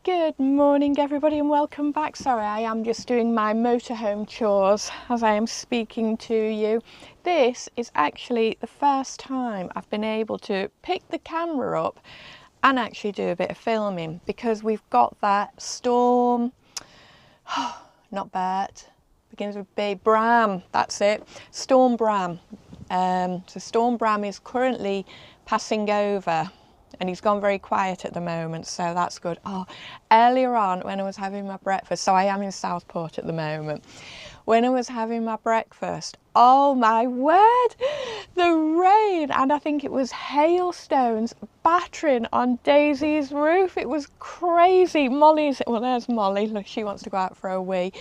Good morning everybody and welcome back. Sorry, I am just doing my motorhome chores as I am speaking to you. This is actually the first time I've been able to pick the camera up and actually do a bit of filming because we've got that storm, not Bert, begins with B, Bram, that's it, Storm Bram. So Storm Bram is currently passing over. And he's gone very quiet at the moment, so that's good. Oh, earlier on when I was having my breakfast, so I am in Southport at the moment. When I was having my breakfast, oh my word, the rain, and I think it was hailstones battering on Daisy's roof. It was crazy. Well, there's Molly, look, she wants to go out for a wee.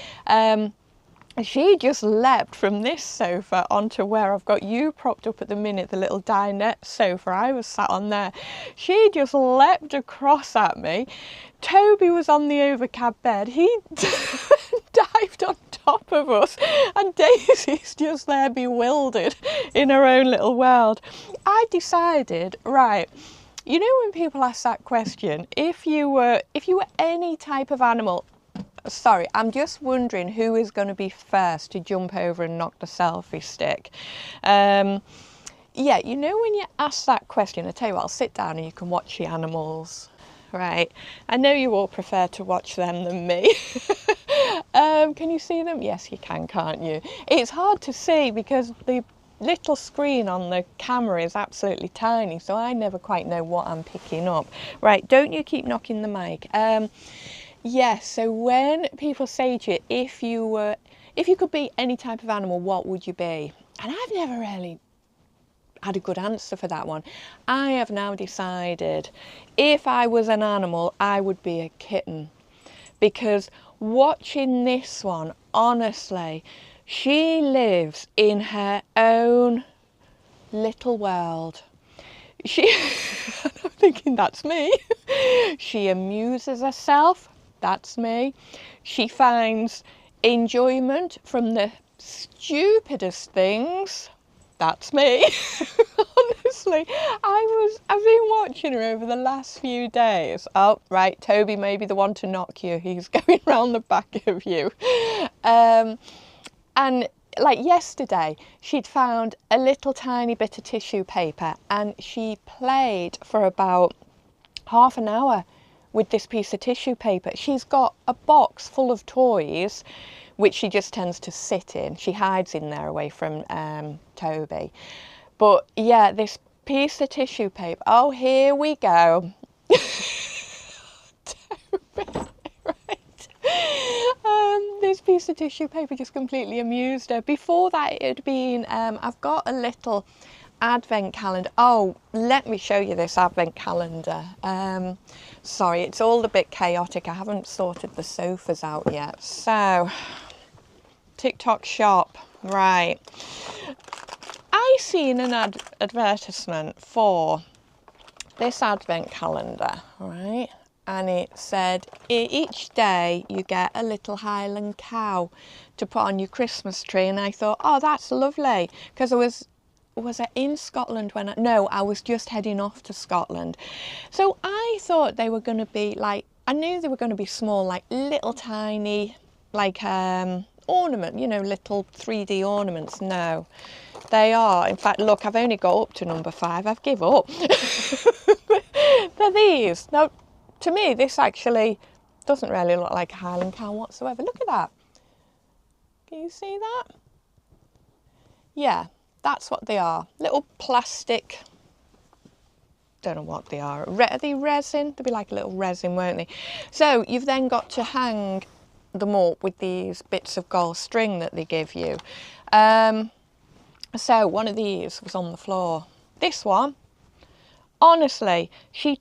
She just leapt from this sofa onto where I've got you propped up at the minute, the little dinette sofa. I was sat on there. She just leapt across at me. Toby was on the overcab bed. He dived on top of us and Daisy's just there bewildered in her own little world. I decided, right, you know when people ask that question, if you were any type of animal, sorry, I'm just wondering who is going to be first to jump over and knock the selfie stick. Yeah, you know when you ask that question, I tell you what, I'll sit down and you can watch the animals. Right, I know you all prefer to watch them than me. Can you see them? Yes, you can, can't you? It's hard to see because the little screen on the camera is absolutely tiny, so I never quite know what I'm picking up. Right, don't you keep knocking the mic. Yes, so when people say to you, if you could be any type of animal, what would you be? And I've never really had a good answer for that one. I have now decided if I was an animal, I would be a kitten. Because watching this one, honestly, she lives in her own little world. I'm thinking that's me. She amuses herself. That's me. She finds enjoyment from the stupidest things. That's me. Honestly, I've been watching her over the last few days. Oh, right, Toby may be the one to knock you. He's going round the back of you. And like yesterday, she'd found a little tiny bit of tissue paper and she played for about half an hour with this piece of tissue paper. She's got a box full of toys which she just tends to sit in. She hides in there away from Toby. But yeah, this piece of tissue paper, oh, here we go. Toby, right. This piece of tissue paper just completely amused her. Before that it had been, I've got a little advent calendar. Oh, let me show you this advent calendar. Sorry, it's all a bit chaotic. I haven't sorted the sofas out yet. So, TikTok shop, right. I seen an advertisement for this advent calendar, right? And it said each day you get a little Highland cow to put on your Christmas tree. And I thought, oh, that's lovely, because was I in Scotland when no, I was just heading off to Scotland. So I thought they were going to be like, I knew they were going to be small, like little tiny, like ornament, you know, little 3D ornaments. No, they are. In fact, look, I've only got up to number 5. I've give up. They're these. Now, to me, this actually doesn't really look like a Highland cow whatsoever. Look at that. Can you see that? Yeah. That's what they are. Little plastic, don't know what they are. Are they resin? They'll be like a little resin, won't they? So you've then got to hang them up with these bits of gold string that they give you. So one of these was on the floor. This one, honestly, she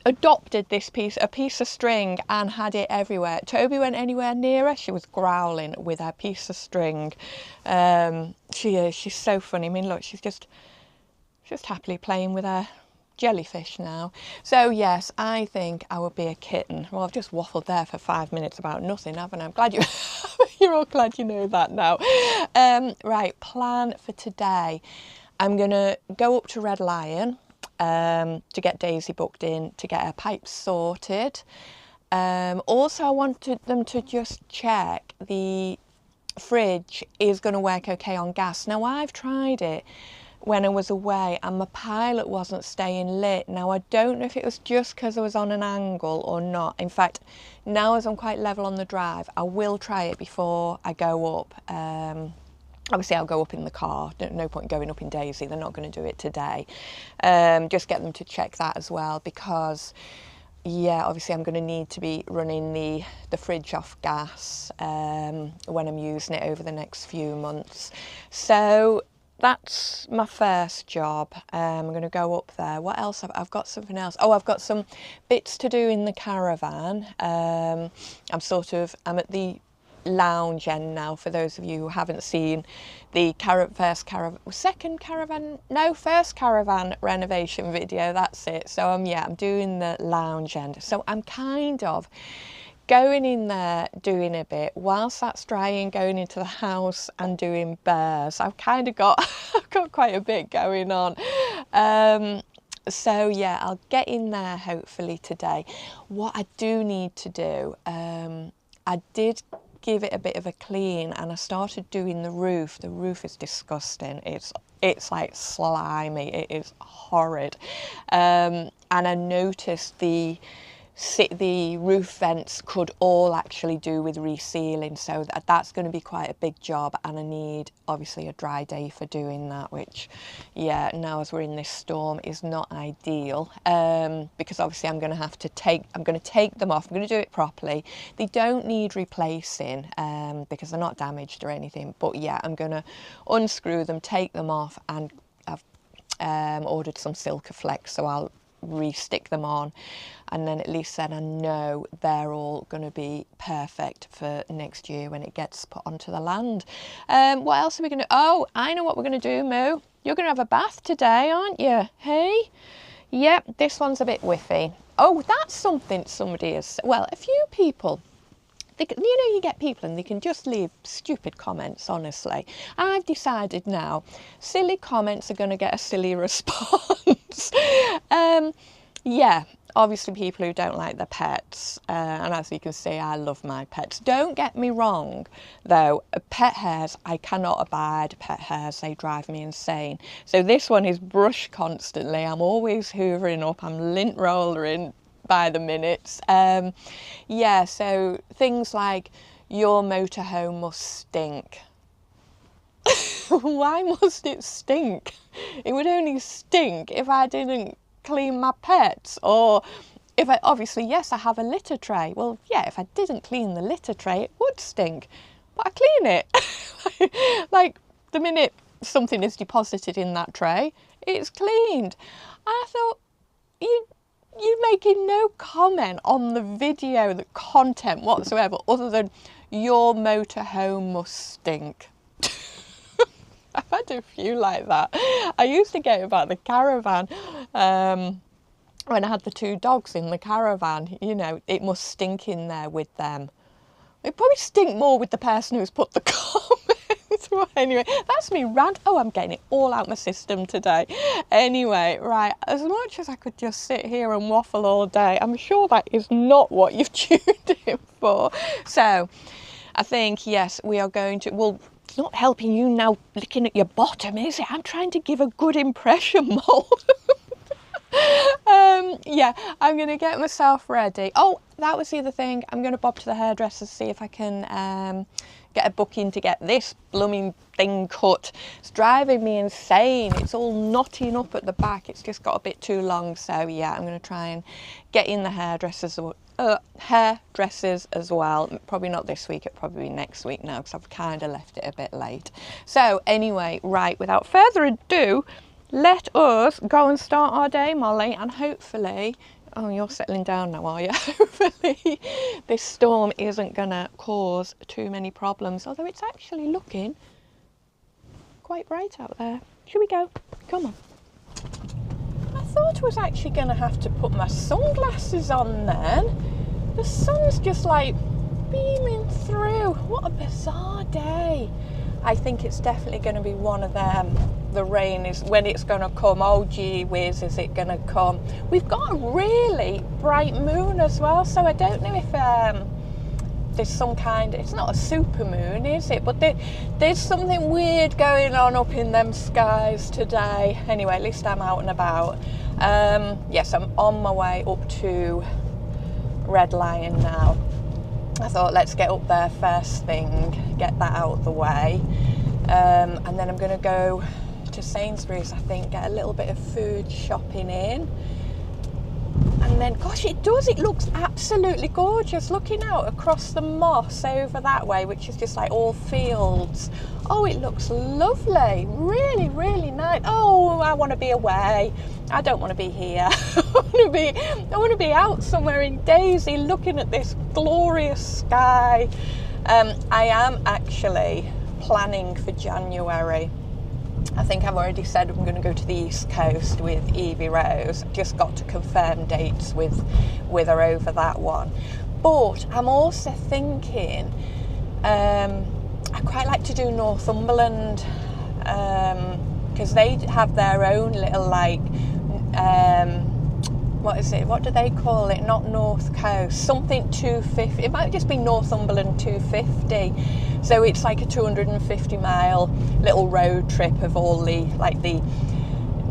adopted this a piece of string and had it everywhere. Toby went anywhere near her, she was growling with her piece of string. She's so funny. I mean, look, she's just happily playing with her jellyfish now. So yes, I think I would be a kitten. Well, I've just waffled there for 5 minutes about nothing, haven't I? I'm glad you're all glad you know that now. Right, plan for today. I'm gonna go up to Red Lion to get Daisy booked in, to get her pipes sorted. Also, I wanted them to just check the fridge is going to work okay on gas. Now, I've tried it when I was away and my pilot wasn't staying lit. Now, I don't know if it was just because I was on an angle or not. In fact, now as I'm quite level on the drive, I will try it before I go up. Obviously, I'll go up in the car. No point going up in Daisy. They're not going to do it today. Just get them to check that as well, because yeah, obviously I'm going to need to be running the fridge off gas when I'm using it over the next few months. So that's my first job. I'm going to go up there. What else? I've got something else. Oh, I've got some bits to do in the caravan. I'm at the lounge end now, for those of you who haven't seen the first caravan renovation video. That's it. So I'm doing the lounge end, so I'm kind of going in there doing a bit whilst that's drying, going into the house and doing bears. I've kind of got I've got quite a bit going on. So yeah, I'll get in there hopefully today. What I do need to do, I did give it a bit of a clean and I started doing the roof. The roof is disgusting. It's like slimy. It is horrid. And I noticed the roof vents could all actually do with resealing, so that's going to be quite a big job, and I need obviously a dry day for doing that, which yeah, now as we're in this storm is not ideal, because obviously I'm going to take them off. I'm going to do it properly. They don't need replacing because they're not damaged or anything, but yeah, I'm going to unscrew them, take them off, and I've ordered some Silkaflex, so I'll re-stick them on, and then at least then I know they're all going to be perfect for next year when it gets put onto the land. What else are we going to... Oh, I know what we're going to do, Moo. You're going to have a bath today, aren't you? Hey? Yep, this one's a bit whiffy. Oh, that's something somebody has... Well, a few people... you get people and they can just leave stupid comments, honestly. I've decided now, silly comments are going to get a silly response. Yeah, obviously people who don't like their pets, and as you can see, I love my pets. Don't get me wrong, though, pet hairs, I cannot abide pet hairs. They drive me insane. So this one is brushed constantly. I'm always hoovering up. I'm lint rollering by the minutes. Yeah, so things like, your motorhome must stink. Why must it stink? It would only stink if I didn't clean my pets, or if obviously, yes, I have a litter tray. Well, yeah, if I didn't clean the litter tray, it would stink, but I clean it. Like the minute something is deposited in that tray, it's cleaned. I thought, you're making no comment on the video, the content whatsoever, other than your motorhome must stink. I've had a few like that. I used to get about the caravan, when I had the 2 dogs in the caravan, you know, it must stink in there with them. It probably stink more with the person who's put the comments. Well, anyway, that's me rant. Oh, I'm getting it all out my system today. Anyway, right, as much as I could just sit here and waffle all day, I'm sure that is not what you've tuned in for. So I think, yes, we are going to... Well, it's not helping you now looking at your bottom, is it? I'm trying to give a good impression, Mole. Yeah, I'm going to get myself ready. Oh, that was the other thing. I'm going to bob to the hairdresser, see if I can get a booking to get this blooming thing cut. It's driving me insane. It's all knotting up at the back. It's just got a bit too long. So yeah, I'm going to try and get in the hairdressers as well. Probably not this week, it'll probably be next week now, because I've kind of left it a bit late. So anyway, right, without further ado, let us go and start our day, Molly, and hopefully... Oh, you're settling down now, are you? Hopefully this storm isn't going to cause too many problems, although it's actually looking quite bright out there. Should we go? Come on. I thought I was actually going to have to put my sunglasses on then. The sun's just like beaming through. What a bizarre day. I think it's definitely going to be one of them. The rain is when it's going to come. Oh gee whiz, is it going to come? We've got a really bright moon as well, so I don't know if there's some kind, it's not a super moon, is it? But there's something weird going on up in them skies today. Anyway, at least I'm out and about. Yes, I'm on my way up to Red Lion now. I thought, let's get up there first thing, get that out of the way. And then I'm going to go to Sainsbury's, I think, get a little bit of food shopping in. And then, gosh, it looks absolutely gorgeous. Looking out across the moss over that way, which is just like all fields. Oh, it looks lovely. Really, really nice. Oh, I want to be away. I don't want to be here. I want to be out somewhere in Daisy looking at this glorious sky. I am actually planning for January. I think I've already said I'm going to go to the East Coast with Evie Rose. Just got to confirm dates with her over that one. But I'm also thinking I quite like to do Northumberland because they have their own little like what is it? What do they call it? Not North Coast, something 250. It might just be Northumberland 250. So it's like a 250-mile little road trip of all the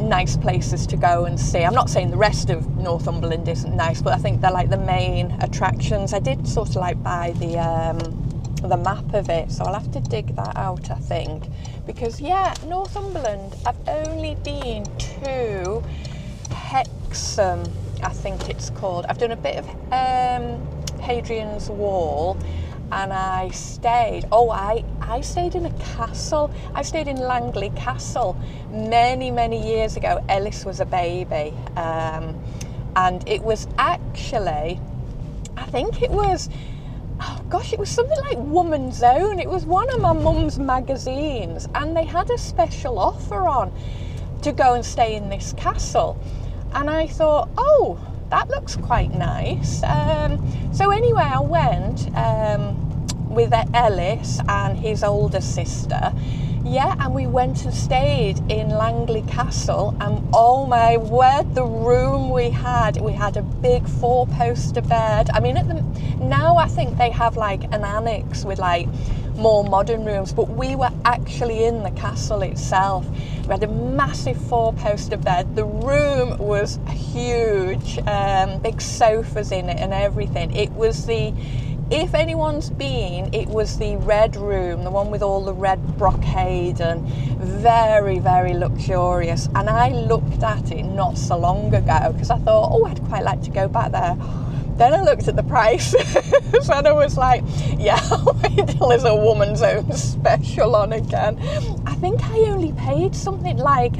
nice places to go and see. I'm not saying the rest of Northumberland isn't nice, but I think they're like the main attractions. I did sort of like buy the map of it, so I'll have to dig that out, I think, because yeah, Northumberland, I've only been to Hexham, I think it's called. I've done a bit of Hadrian's Wall, and I stayed I stayed in a castle. I stayed in Langley Castle many years ago. Ellis was a baby, and it was actually, I think it was, oh gosh, it was something like Woman's Own. It was one of my mum's magazines, and they had a special offer on to go and stay in this castle. And I thought, oh, that looks quite nice. So anyway, I went with Ellis and his older sister. Yeah, and we went and stayed in Langley Castle, and oh my word, the room we had a big 4-poster bed. I mean, now I think they have like an annex with like more modern rooms, but we were actually in the castle itself. We had a massive 4-poster bed. The room was huge, big sofas in it and everything. It was if anyone's been, it was the red room, the one with all the red brocade, and very luxurious. And I looked at it not so long ago because I thought, oh, I'd quite like to go back there. Then I looked at the price and I was like, yeah, I'll wait till there's a Woman's Own special on again. I think I only paid something like,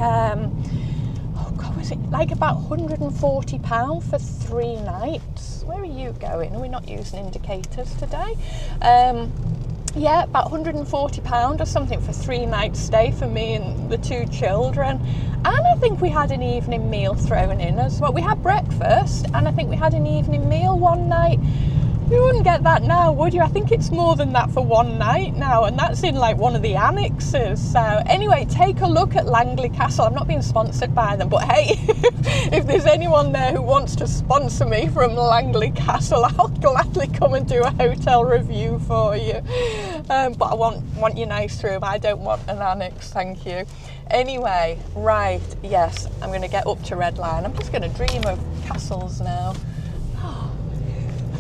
was it like about £140 for 3 nights? Where are you going? Are we not using indicators today? Yeah, about £140 or something for 3 nights stay for me and the 2 children. And I think we had an evening meal thrown in as well. We had breakfast, and I think we had an evening meal one night. You wouldn't get that now, would you? I think it's more than that for one night now, and that's in like one of the annexes. So anyway, take a look at Langley Castle. I'm not being sponsored by them, but hey, if there's anyone there who wants to sponsor me from Langley Castle, I'll gladly come and do a hotel review for you. But I want your nice room. I don't want an annex, thank you. Anyway, right, yes, I'm going to get up to Red Lion. I'm just going to dream of castles now.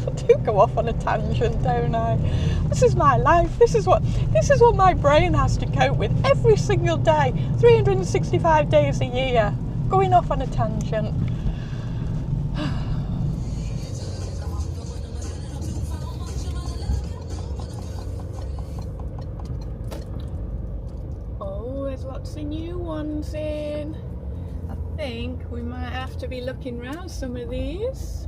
I do go off on a tangent, don't I? This is my life. This is what my brain has to cope with every single day, 365 days a year, going off on a tangent. Oh, there's lots of new ones in. I think we might have to be looking around some of these.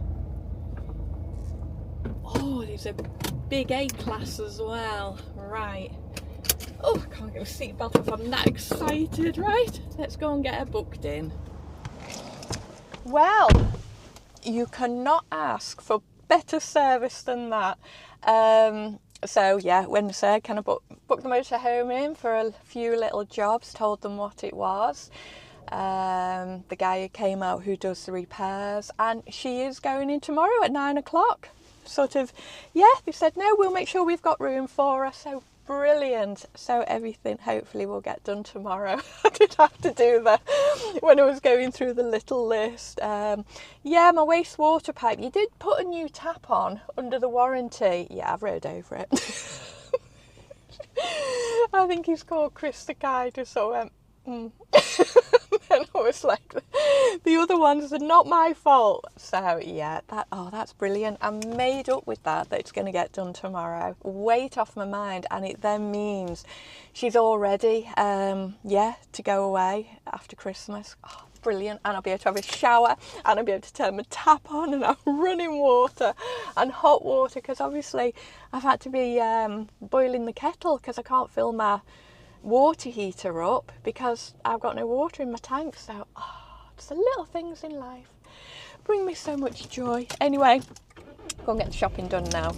Oh, there's a big A-class as well. Right. Oh, I can't get a seatbelt if I'm that excited. Right, let's go and get her booked in. Well, you cannot ask for better service than that. So yeah, when they said, can I book the motorhome in for a few little jobs, told them what it was. The guy who came out who does the repairs, and she is going in tomorrow at 9 o'clock. Sort of, yeah, they said, no, we'll make sure we've got room for her. So brilliant. So everything hopefully will get done tomorrow. I did have to do that when I was going through the little list. Yeah, my wastewater pipe, you did put a new tap on under the warranty. Yeah, I've read over it. I think he's called Chris the guy, just so I went, and I was like, the other ones are not my fault. So yeah, that's brilliant. I'm made up with that it's going to get done tomorrow. Weight off my mind, and it then means she's all ready, to go away after Christmas. Oh, brilliant. And I'll be able to have a shower, and I'll be able to turn my tap on and have running water and hot water, because obviously I've had to be boiling the kettle because I can't fill my water heater up because I've got no water in my tank. So it's the little things in life bring me so much joy. Anyway, go and get the shopping done now.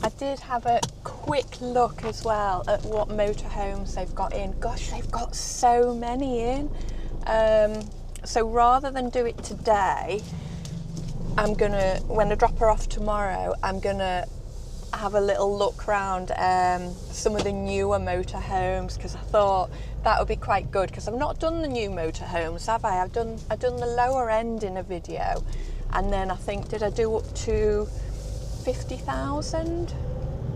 I did have a quick look as well at what motorhomes they've got in. Gosh, they've got so many in. So rather than do it today, I'm gonna, when I drop her off tomorrow, I'm gonna have a little look around some of the newer motorhomes, because I thought that would be quite good, because I've not done the new motorhomes, have I? I've done the lower end in a video, and then I think, did I do up to 50,000?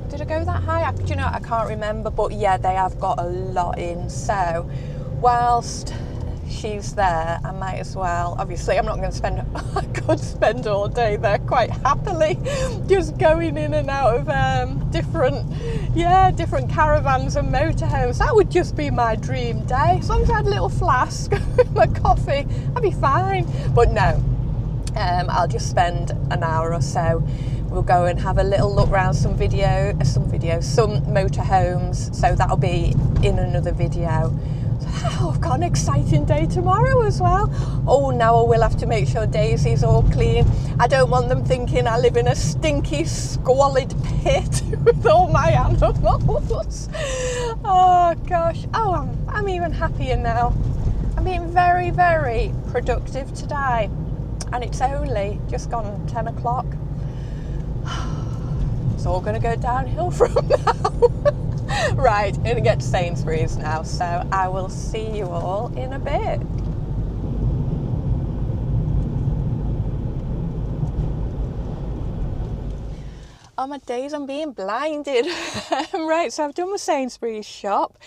Did I go that high? Do you know, I can't remember, but yeah, they have got a lot in. So whilst she's there, I might as well, obviously I'm not going to spend, I could spend all day there quite happily, just going in and out of different caravans and motorhomes. That would just be my dream day. As long as I had a little flask with my coffee, I'd be fine. But no, I'll just spend an hour or so. We'll go and have a little look around some motorhomes, so that'll be in another video. Oh, I've got an exciting day tomorrow as well. Oh, now I will have to make sure Daisy's all clean. I don't want them thinking I live in a stinky, squalid pit with all my animals. Oh, gosh. Oh, I'm even happier now. I'm being very, very productive today. And it's only just gone 10 o'clock. It's all going to go downhill from now. Right, I'm going to get to Sainsbury's now, so I will see you all in a bit. Oh my days, I'm being blinded. Right, so I've done my Sainsbury's shop.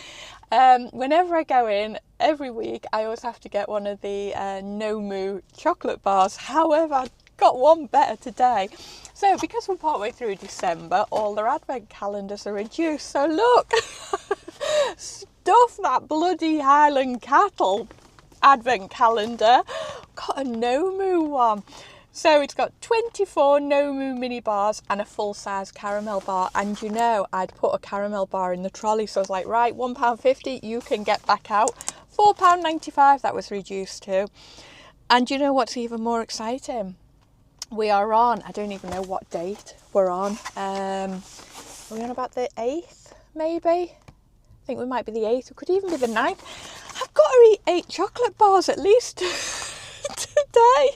Whenever I go in, every week, I always have to get one of the No-Moo chocolate bars. However, I got one better today. So because we're partway through December, all their advent calendars are reduced. So look, stuff that bloody Highland Cattle advent calendar. Got a No-Moo one. So it's got 24 No-Moo mini bars and a full-size caramel bar. And you know, I'd put a caramel bar in the trolley. So I was like, right, £1.50, you can get back out. £4.95, that was reduced to. And you know what's even more exciting? We are on, I don't even know what date we're on. Are we on about the 8th, maybe? I think we might be the 8th, it could even be the 9th. I've got to eat 8 chocolate bars at least today.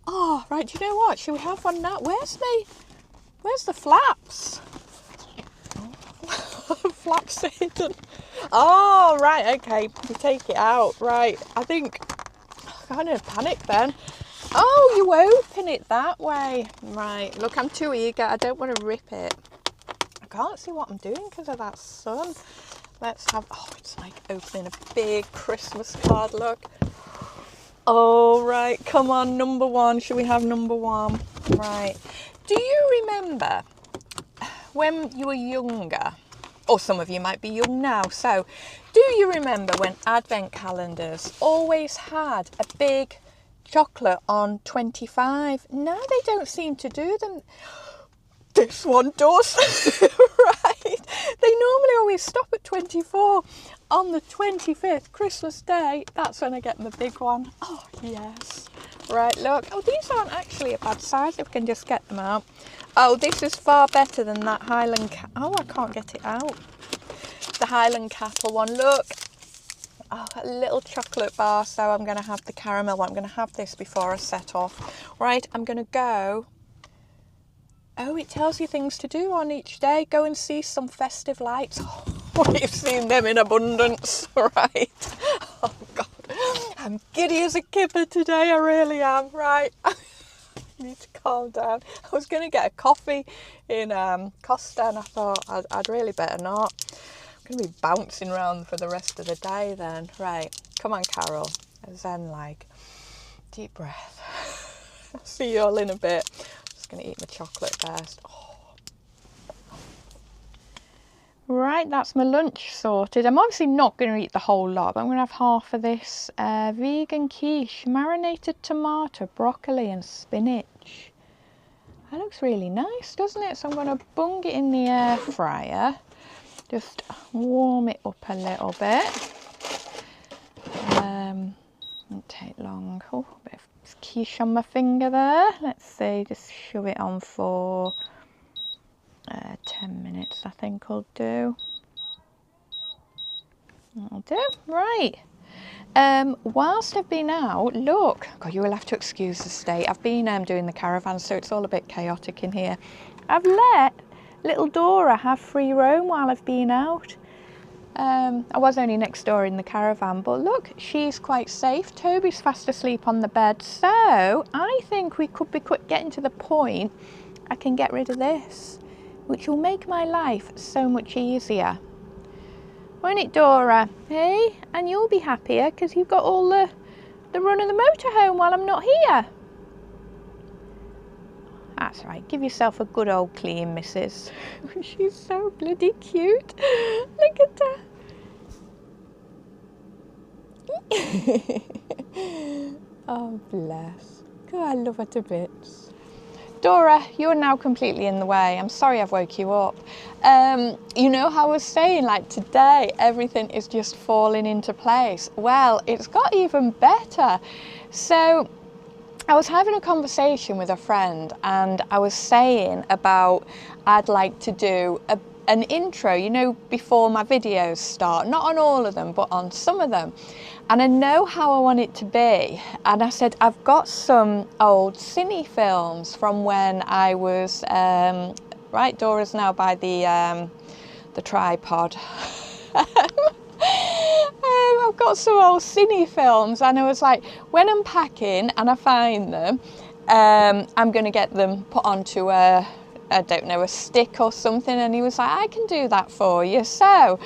Oh, right, do you know what? Should we have one now? Where's the flaps? Flaps are hidden. Oh, right, okay, you take it out, right. I think, I kind of panic then. Oh, you open it that way. Right, look, I'm too eager. I don't want to rip it. I can't see what I'm doing because of that sun. Let's have, oh, it's like opening a big Christmas card, look. Oh, right, come on, number one. Should we have number one? Right. Do you remember when you were younger? Or some of you might be young now. So, do you remember when advent calendars always had a big chocolate on 25? Now they don't seem to do them. this one does. Right, they normally always stop at 24. On the 25th, Christmas Day, that's when I get my big one. Oh yes. Right, look. Oh, these aren't actually a bad size if we can just get them out. Oh, this is far better than that Highland... Oh, I can't get it out. The Highland Cattle one, look. Oh, a little chocolate bar, so I'm going to have the caramel one. I'm going to have this before I set off. Right, I'm going to go... Oh, it tells you things to do on each day. Go and see some festive lights. Oh, we've seen them in abundance, right? Oh, God. I'm giddy as a kipper today, I really am, right? I need to calm down. I was going to get a coffee in Costa and I thought I'd really better not. I'm going to be bouncing around for the rest of the day then. Right, come on, Carol. Zen-like. Deep breath. See you all in a bit. Just going to eat my chocolate first. Oh. Right, that's my lunch sorted. I'm obviously not going to eat the whole lot, but I'm going to have half of this vegan quiche, marinated tomato, broccoli and spinach. That looks really nice, doesn't it? So I'm going to bung it in the air fryer, just warm it up a little bit. Won't take long. Oh, a bit of quiche on my finger there. Let's see, just shove it on for 10 minutes I think I'll do. That'll do. Right. Whilst I've been out, look, God, you will have to excuse the state. I've been doing the caravan, so it's all a bit chaotic in here. I've let little Dora have free roam while I've been out. I was only next door in the caravan, but look, she's quite safe. Toby's fast asleep on the bed, so I think we could be getting to the point I can get rid of this, which will make my life so much easier. Won't it, Dora? Hey? And you'll be happier because you've got all the run of the motorhome while I'm not here. That's right, give yourself a good old clean, missus. She's so bloody cute. Look at her. Oh, bless. God, I love her to bits. Dora, you're now completely in the way. I'm sorry I've woke you up. You know how I was saying, like today, everything is just falling into place. Well, it's got even better. So I was having a conversation with a friend and I was saying about I'd like to do an intro, you know, before my videos start. Not on all of them, but on some of them. And I know how I want it to be. And I said, I've got some old cine films from when I was, right, Dora's now by the tripod. I've got some old cine films and I was like, when I'm packing and I find them, I'm going to get them put onto I don't know, a stick or something. And he was like, I can do that for you. So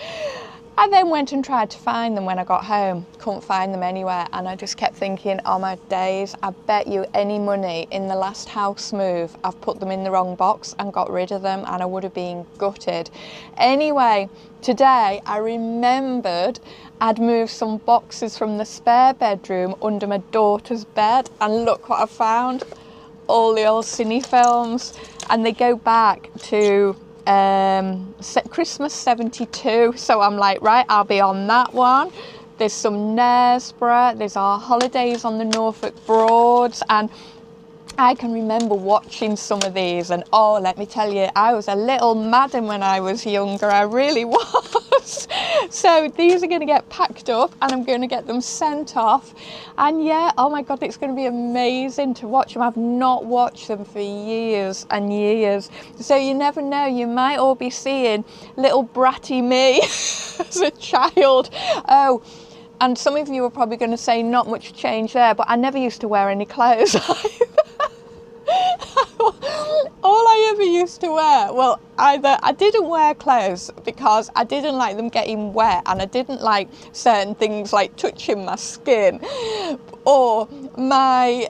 I then went and tried to find them when I got home. Couldn't find them anywhere. And I just kept thinking, oh my days, I bet you any money in the last house move, I've put them in the wrong box and got rid of them and I would have been gutted. Anyway, today I remembered I'd moved some boxes from the spare bedroom under my daughter's bed and look what I found. All the old cine films, and they go back to Christmas 72, so I'm like, right, I'll be on that one. There's some Knaresborough, there's Our Holidays on the Norfolk Broads, and I can remember watching some of these, and oh, let me tell you, I was a little madam when I was younger, I really was. So these are going to get packed up and I'm going to get them sent off, and yeah, oh my God, it's going to be amazing to watch them. I've not watched them for years and years, so you never know, you might all be seeing little bratty me as a child. Oh, and some of you are probably going to say not much change there, but I never used to wear any clothes either. All I ever used to wear, well, either I didn't wear clothes because I didn't like them getting wet and I didn't like certain things like touching my skin, or my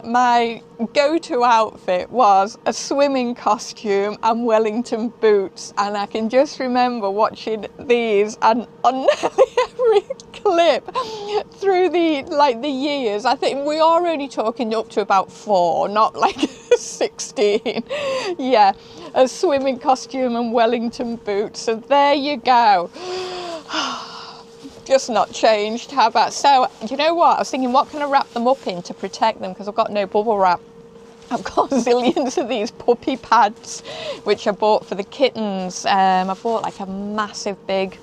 my go-to outfit was a swimming costume and Wellington boots, and I can just remember watching these and on nearly every clip through the years. I think we're already talking up to about 4, not like was 16. Yeah, a swimming costume and Wellington boots. So there you go. Just not changed. How about, so you know what, I was thinking, what can I wrap them up in to protect them, because I've got no bubble wrap. I've got zillions of these puppy pads which I bought for the kittens. I bought like a massive big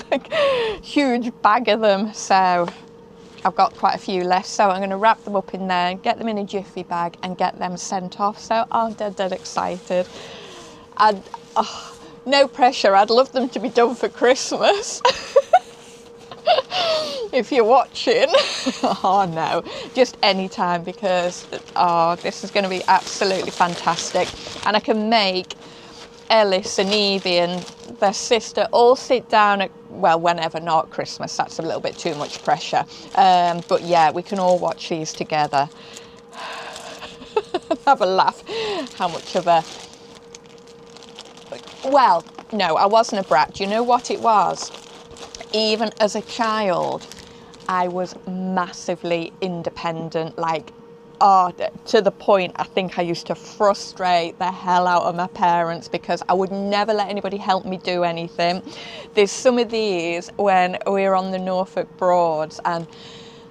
like huge bag of them, so I've got quite a few left, so I'm going to wrap them up in there, get them in a jiffy bag and get them sent off. So I'm dead excited. No pressure, I'd love them to be done for Christmas. If you're watching. Oh no, just any time, because this is going to be absolutely fantastic. And I can make Ellis and Evie and their sister all sit down at, well, whenever, not Christmas, that's a little bit too much pressure, but yeah, we can all watch these together. Have a laugh. How much of a, well, no, I wasn't a brat. Do you know what it was? Even as a child, I was massively independent, like, to the point I think I used to frustrate the hell out of my parents because I would never let anybody help me do anything. There's some of these when we were on the Norfolk Broads, and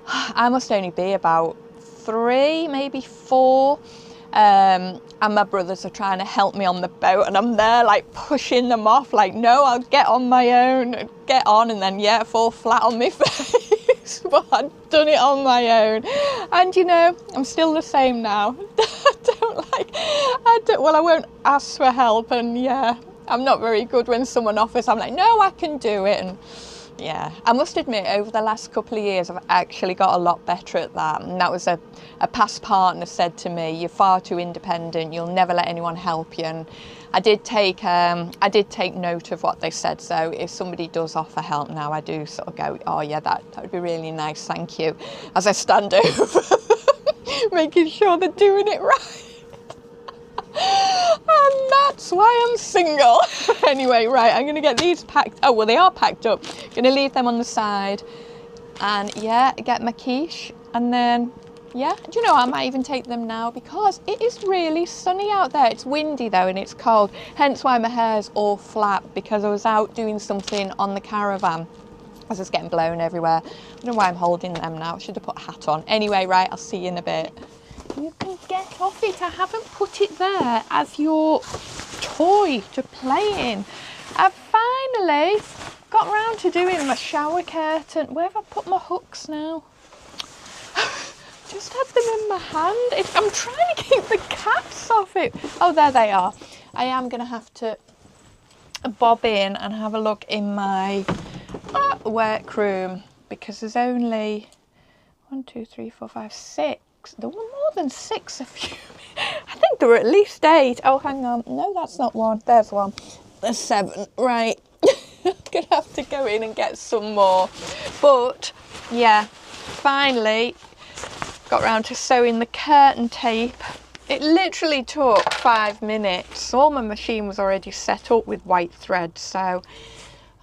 I must only be about 3, maybe 4, and my brothers are trying to help me on the boat, and I'm there like pushing them off, like, no, I'll get on my own, get on, and then yeah, fall flat on my face. But I'd done it on my own, and you know, I'm still the same now. I won't ask for help, and yeah, I'm not very good when someone offers. I'm like, no, I can do it. And yeah, I must admit, over the last couple of years, I've actually got a lot better at that. And that was a past partner said to me, you're far too independent, you'll never let anyone help you. And I did take note of what they said. So if somebody does offer help now, I do sort of go, oh yeah, that would be really nice, thank you, as I stand over making sure they're doing it right. And that's why I'm single. Anyway, right, I'm gonna get these packed. Oh, well, they are packed up. Gonna leave them on the side, and yeah, get my quiche, and then yeah, do you know, I might even take them now because it is really sunny out there. It's windy though, and it's cold, hence why my hair's all flat, because I was out doing something on the caravan. I was just getting blown everywhere. I don't know why I'm holding them now. I should have put a hat on. Anyway, right, I'll see you in a bit. You can get off it. I haven't put it there as your toy to play in. I've finally got round to doing my shower curtain. Where have I put my hooks now? Just had them in my hand. I'm trying to keep the cats off it. Oh, there they are. I am going to have to bob in and have a look in my workroom, because there's only 1, 2, 3, 4, 5, 6. There were more than 6 of you. I think there were at least 8. Oh, hang on. No, that's not one. There's one. There's 7. Right. I'm going to have to go in and get some more. But, yeah, finally got round to sewing the curtain tape. It literally took 5 minutes. All my machine was already set up with white thread. So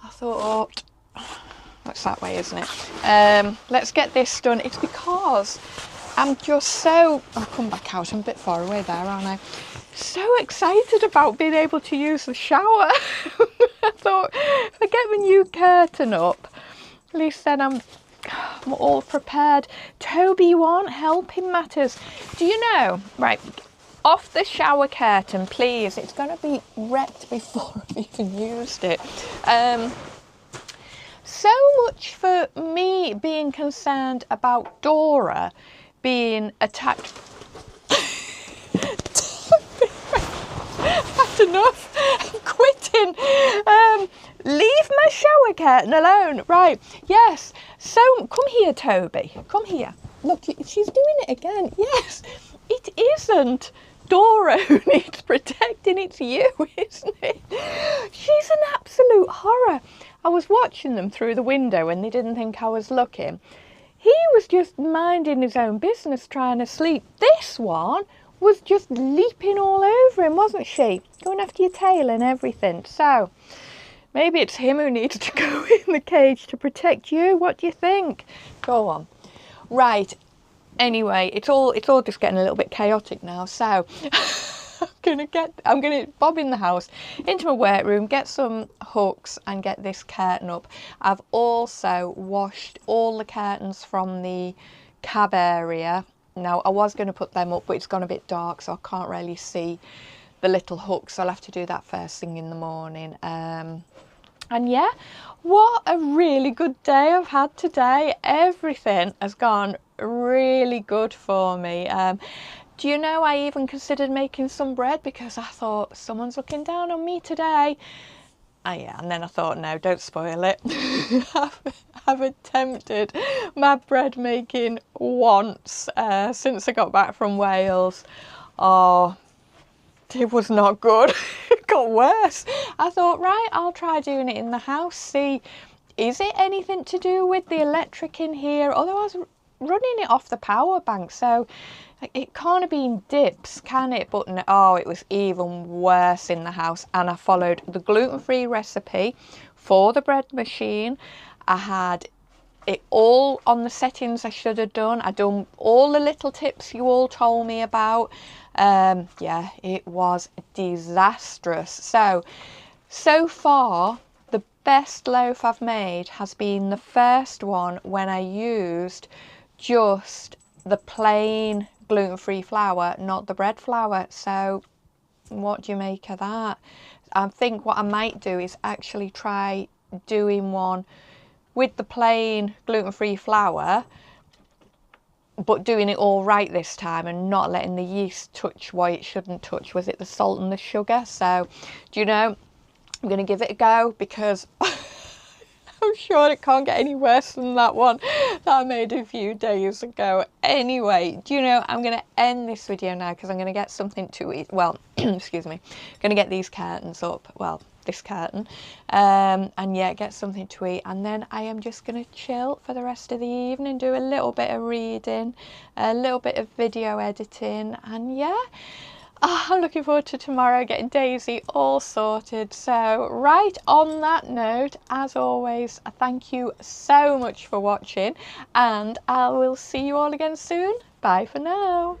I thought, that's that way, isn't it? Let's get this done. It's because I'm just so, I'll come back out, I'm a bit far away there, aren't I? So excited about being able to use the shower. I thought, if I get my new curtain up, at least then I'm all prepared. Toby, you aren't helping matters. Do you know, right, off the shower curtain, please. It's going to be wrecked before I've even used it. So much for me being concerned about Dora being attacked. That's enough. I'm quitting. Leave my shower curtain alone. Right. Yes. So come here, Toby. Come here. Look, she's doing it again. Yes. It isn't Dora who needs protecting. It's you, isn't it? She's an absolute horror. I was watching them through the window and they didn't think I was looking. He was just minding his own business, trying to sleep. This one was just leaping all over him, wasn't she? Going after your tail and everything. So maybe it's him who needs to go in the cage to protect you. What do you think? Go on. Right. Anyway, it's all just getting a little bit chaotic now, so I'm gonna bob in the house into my workroom, get some hooks and get this curtain up. I've also washed all the curtains from the cab area. Now I was going to put them up, but it's gone a bit dark, so I can't really see the little hooks, so I'll have to do that first thing in the morning. And yeah, what a really good day I've had today. Everything has gone really good for me. Do you know, I even considered making some bread because I thought someone's looking down on me today. Yeah, and then I thought, no, don't spoil it. I've attempted my bread making once since I got back from Wales. Oh, it was not good. It got worse. I thought, right, I'll try doing it in the house, see, is it anything to do with the electric in here? Although I was running it off the power bank, so it can't have been dips, can it? But no, oh, it was even worse in the house. And I followed the gluten-free recipe for the bread machine. I had it all on the settings I should have done. I done all the little tips you all told me about. Yeah, it was disastrous. So far, the best loaf I've made has been the first one when I used just the plain gluten-free flour, not the bread flour. So what do you make of that? I think what I might do is actually try doing one with the plain gluten-free flour, but doing it all right this time and not letting the yeast touch what it shouldn't touch. Was it the salt and the sugar? So do you know, I'm going to give it a go because I'm sure it can't get any worse than that one that I made a few days ago. Anyway, do you know, I'm going to end this video now because I'm going to get something to eat. Well, excuse me, I'm going to get these curtains up. Well, this curtain. And yeah, get something to eat. And then I am just going to chill for the rest of the evening, do a little bit of reading, a little bit of video editing. And yeah. I'm looking forward to tomorrow, getting Daisy all sorted. So right on that note, as always, thank you so much for watching and I will see you all again soon. Bye for now.